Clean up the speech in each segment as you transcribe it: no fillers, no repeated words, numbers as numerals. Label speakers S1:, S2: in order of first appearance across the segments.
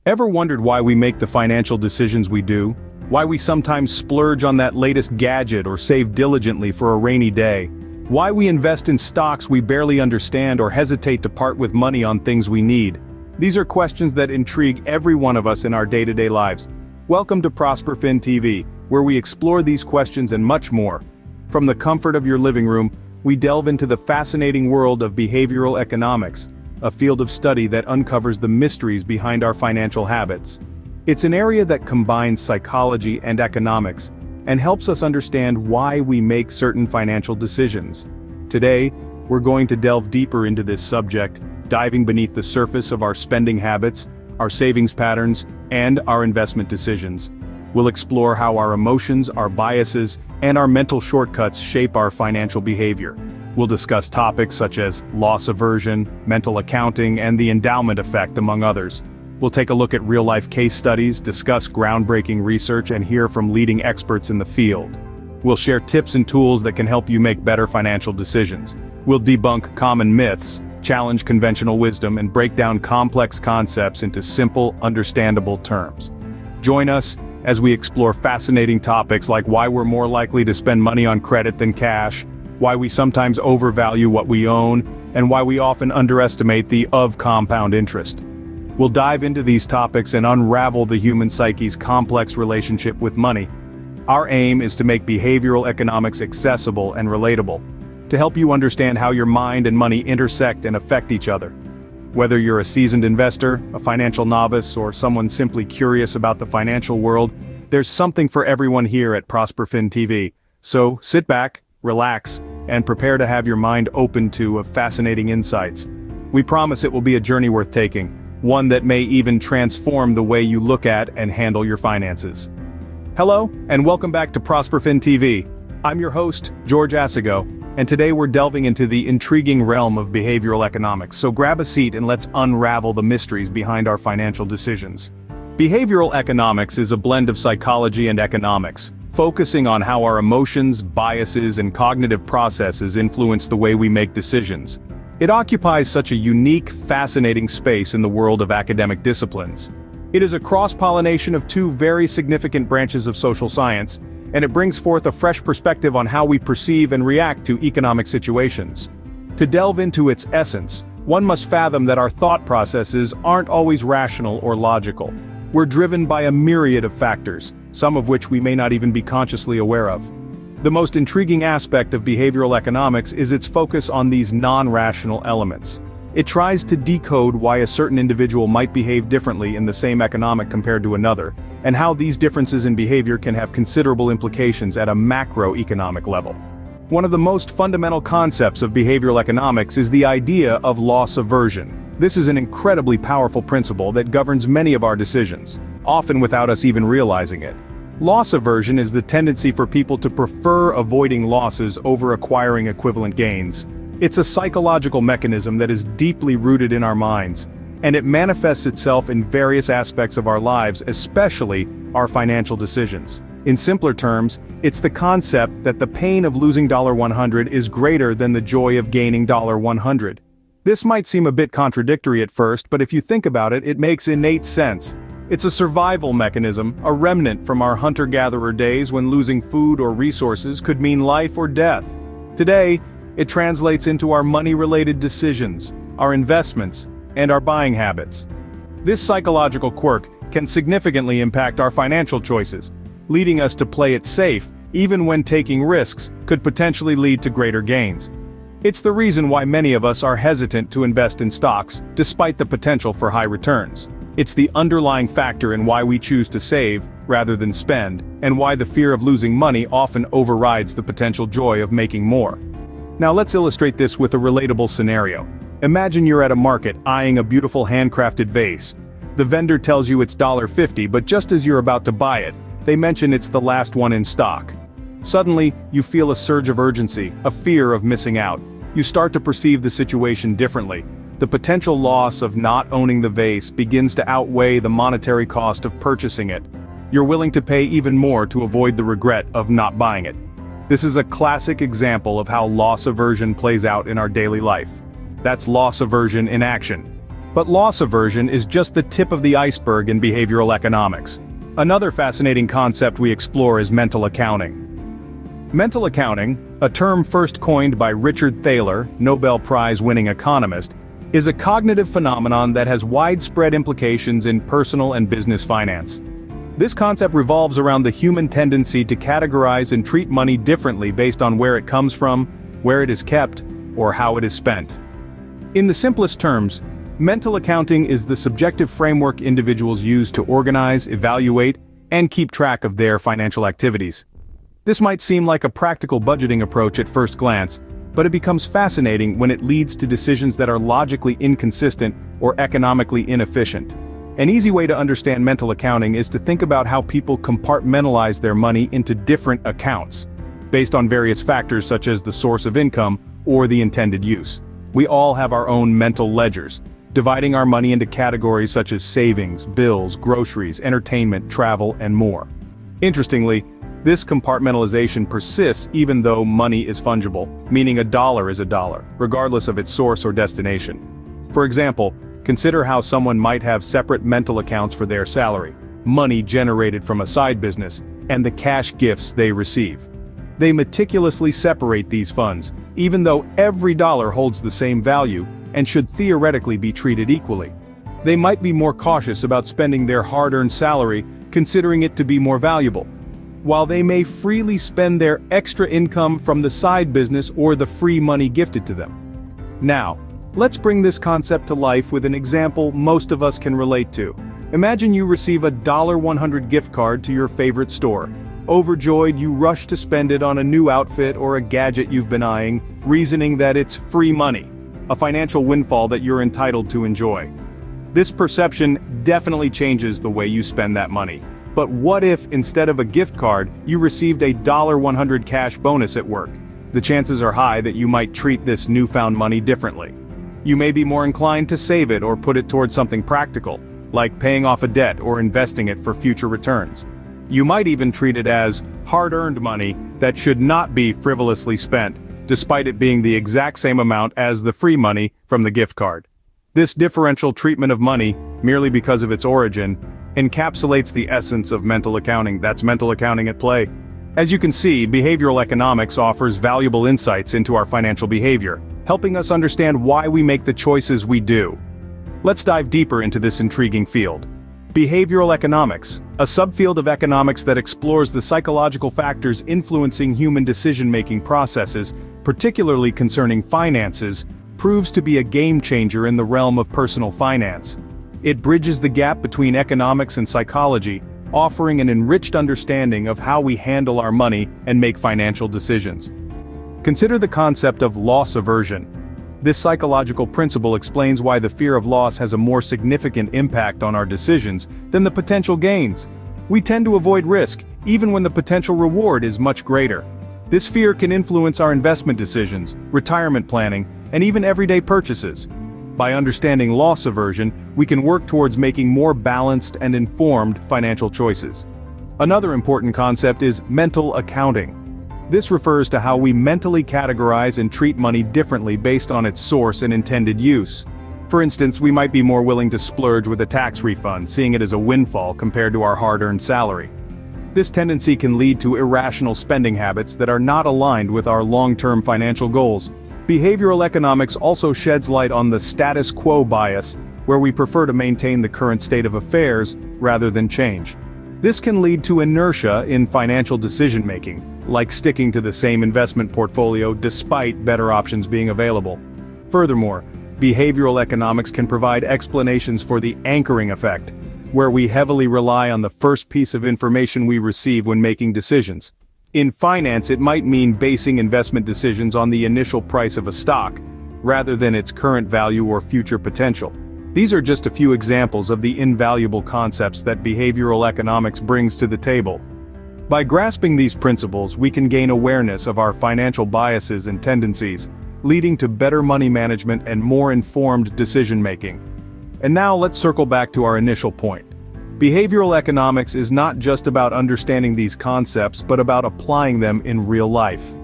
S1: Ever wondered why we make the financial decisions we do? Why we sometimes splurge on that latest gadget or save diligently for a rainy day? Why we invest in stocks we barely understand or hesitate to part with money on things we need? These are questions that intrigue every one of us in our day-to-day lives. Welcome to ProsperFin TV, where we explore these questions and much more. From the comfort of your living room, we delve into the fascinating world of behavioral economics, a field of study that uncovers the mysteries behind our financial habits. It's an area that combines psychology and economics, and helps us understand why we make certain financial decisions. Today, we're going to delve deeper into this subject, diving beneath the surface of our spending habits, our savings patterns, and our investment decisions. We'll explore how our emotions, our biases, and our mental shortcuts shape our financial behavior. We'll discuss topics such as loss aversion, mental accounting, and the endowment effect, among others. We'll take a look at real-life case studies, discuss groundbreaking research, and hear from leading experts in the field. We'll share tips and tools that can help you make better financial decisions. We'll debunk common myths, challenge conventional wisdom, and break down complex concepts into simple, understandable terms. Join us as we explore fascinating topics like why we're more likely to spend money on credit than cash, why we sometimes overvalue what we own, and why we often underestimate the compound interest. We'll dive into these topics and unravel the human psyche's complex relationship with money. Our aim is to make behavioral economics accessible and relatable, to help you understand how your mind and money intersect and affect each other. Whether you're a seasoned investor, a financial novice, or someone simply curious about the financial world, there's something for everyone here at ProsperFin TV. So sit back, relax, and prepare to have your mind open to fascinating insights. We promise it will be a journey worth taking, one that may even transform the way you look at and handle your finances. Hello, and welcome back to ProsperFin TV. I'm your host, George Asigo, and today we're delving into the intriguing realm of behavioral economics, so grab a seat and let's unravel the mysteries behind our financial decisions. Behavioral economics is a blend of psychology and economics, focusing on how our emotions, biases, and cognitive processes influence the way we make decisions. It occupies such a unique, fascinating space in the world of academic disciplines. It is a cross-pollination of two very significant branches of social science, and it brings forth a fresh perspective on how we perceive and react to economic situations. To delve into its essence, one must fathom that our thought processes aren't always rational or logical. We're driven by a myriad of factors, some of which we may not even be consciously aware of. The most intriguing aspect of behavioral economics is its focus on these non-rational elements. It tries to decode why a certain individual might behave differently in the same economic compared to another, and how these differences in behavior can have considerable implications at a macroeconomic level. One of the most fundamental concepts of behavioral economics is the idea of loss aversion. This is an incredibly powerful principle that governs many of our decisions, often without us even realizing it. Loss aversion is the tendency for people to prefer avoiding losses over acquiring equivalent gains. It's a psychological mechanism that is deeply rooted in our minds, and it manifests itself in various aspects of our lives, especially our financial decisions. In simpler terms, it's the concept that the pain of losing $100 is greater than the joy of gaining $100. This might seem a bit contradictory at first, but if you think about it, it makes innate sense. It's a survival mechanism, a remnant from our hunter-gatherer days when losing food or resources could mean life or death. Today, it translates into our money-related decisions, our investments, and our buying habits. This psychological quirk can significantly impact our financial choices, leading us to play it safe, even when taking risks could potentially lead to greater gains. It's the reason why many of us are hesitant to invest in stocks, despite the potential for high returns. It's the underlying factor in why we choose to save, rather than spend, and why the fear of losing money often overrides the potential joy of making more. Now let's illustrate this with a relatable scenario. Imagine you're at a market eyeing a beautiful handcrafted vase. The vendor tells you it's $50, but just as you're about to buy it, they mention it's the last one in stock. Suddenly, you feel a surge of urgency, a fear of missing out. You start to perceive the situation differently. The potential loss of not owning the vase begins to outweigh the monetary cost of purchasing it. You're willing to pay even more to avoid the regret of not buying it. This is a classic example of how loss aversion plays out in our daily life. That's loss aversion in action. But loss aversion is just the tip of the iceberg in behavioral economics. Another fascinating concept we explore is mental accounting. Mental accounting, a term first coined by Richard Thaler, Nobel Prize-winning economist, is a cognitive phenomenon that has widespread implications in personal and business finance. This concept revolves around the human tendency to categorize and treat money differently based on where it comes from, where it is kept, or how it is spent. In the simplest terms, mental accounting is the subjective framework individuals use to organize, evaluate, and keep track of their financial activities. This might seem like a practical budgeting approach at first glance, but it becomes fascinating when it leads to decisions that are logically inconsistent or economically inefficient. An easy way to understand mental accounting is to think about how people compartmentalize their money into different accounts, based on various factors such as the source of income or the intended use. We all have our own mental ledgers, dividing our money into categories such as savings, bills, groceries, entertainment, travel, and more. Interestingly, this compartmentalization persists even though money is fungible, meaning a dollar is a dollar, regardless of its source or destination. For example, consider how someone might have separate mental accounts for their salary, money generated from a side business, and the cash gifts they receive. They meticulously separate these funds, even though every dollar holds the same value and should theoretically be treated equally. They might be more cautious about spending their hard-earned salary, considering it to be more valuable, while they may freely spend their extra income from the side business or the free money gifted to them. Now, let's bring this concept to life with an example most of us can relate to. Imagine you receive a $100 gift card to your favorite store. Overjoyed, you rush to spend it on a new outfit or a gadget you've been eyeing, reasoning that it's free money, a financial windfall that you're entitled to enjoy. This perception definitely changes the way you spend that money. But what if, instead of a gift card, you received a $100 cash bonus at work? The chances are high that you might treat this newfound money differently. You may be more inclined to save it or put it towards something practical, like paying off a debt or investing it for future returns. You might even treat it as hard-earned money that should not be frivolously spent, despite it being the exact same amount as the free money from the gift card. This differential treatment of money, merely because of its origin, encapsulates the essence of mental accounting. That's mental accounting at play. As you can see, behavioral economics offers valuable insights into our financial behavior, helping us understand why we make the choices we do. Let's dive deeper into this intriguing field. Behavioral economics, a subfield of economics that explores the psychological factors influencing human decision-making processes, particularly concerning finances, proves to be a game-changer in the realm of personal finance. It bridges the gap between economics and psychology, offering an enriched understanding of how we handle our money and make financial decisions. Consider the concept of loss aversion. This psychological principle explains why the fear of loss has a more significant impact on our decisions than the potential gains. We tend to avoid risk, even when the potential reward is much greater. This fear can influence our investment decisions, retirement planning, and even everyday purchases. By understanding loss aversion, we can work towards making more balanced and informed financial choices. Another important concept is mental accounting. This refers to how we mentally categorize and treat money differently based on its source and intended use. For instance, we might be more willing to splurge with a tax refund, seeing it as a windfall compared to our hard-earned salary. This tendency can lead to irrational spending habits that are not aligned with our long-term financial goals. Behavioral economics also sheds light on the status quo bias, where we prefer to maintain the current state of affairs rather than change. This can lead to inertia in financial decision-making, like sticking to the same investment portfolio despite better options being available. Furthermore, behavioral economics can provide explanations for the anchoring effect, where we heavily rely on the first piece of information we receive when making decisions. In finance, it might mean basing investment decisions on the initial price of a stock, rather than its current value or future potential. These are just a few examples of the invaluable concepts that behavioral economics brings to the table. By grasping these principles, we can gain awareness of our financial biases and tendencies, leading to better money management and more informed decision-making. And now let's circle back to our initial point. Behavioral economics is not just about understanding these concepts, but about applying them in real life.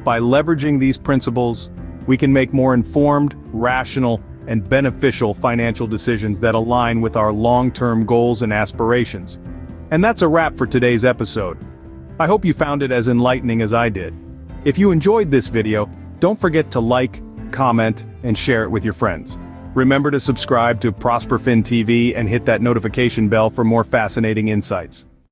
S1: By leveraging these principles, we can make more informed, rational, and beneficial financial decisions that align with our long-term goals and aspirations. And that's a wrap for today's episode. I hope you found it as enlightening as I did. If you enjoyed this video, don't forget to like, comment, and share it with your friends. Remember to subscribe to ProsperFin TV and hit that notification bell for more fascinating insights.